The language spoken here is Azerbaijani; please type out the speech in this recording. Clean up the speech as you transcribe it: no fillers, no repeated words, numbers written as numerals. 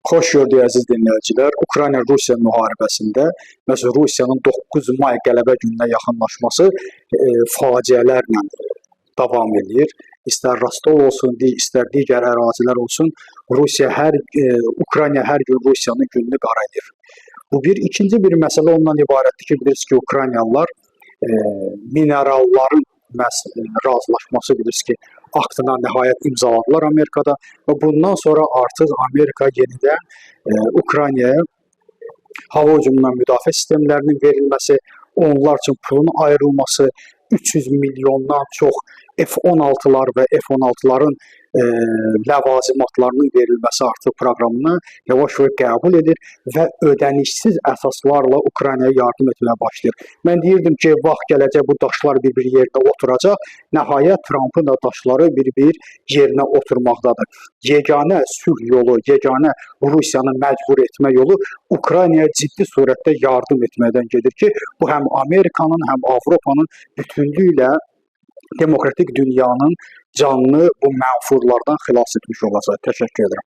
Xoş gördük əziz dinləyicilər. Ukrayna-Rusiya müharibəsində məsələn Rusiyanın 9 may qələbə gününə yaxınlaşması faciələrlə davam edir. İstər Rostov olsun, istər digər ərazilər olsun, Ukrayna hər gün Rusiyanın gününü qarayır. Bu bir. İkinci bir məsələ ondan ibarətdir ki, bilirsiniz ki, Ukraynalılar mineralların razılaşması bilirsiniz ki, aktına nihayət imzaladılar Amerikada və bundan sonra artıq Amerika yenidən Ukraynaya hava hücumundan müdafiə sistemlərinin verilməsi, onlar üçün pulun ayrılması, 300 milyondan çox F-16'lar və F-16'ların ləvazimatlarının verilməsi artıq proqramına yavaş-yavaş qəbul edir və ödənişsiz əsaslarla Ukraynaya yardım etməyə başlayır. Mən deyirdim ki, vaxt gələcək bu daşlar bir-bir yerinə oturacaq. Nəhayət Trump'ın da daşları bir-bir yerinə oturmaqdadır. Yeganə sülh yolu, yeganə Rusiyanı məcbur etmə yolu Ukraynaya ciddi surətdə yardım etməkdən gedir ki, bu həm Amerikanın, həm Avropanın bütünlüklə demokratik dünyanın canını bu mənfurlardan xilas etmiş olacaq. Təşəkkür edirəm.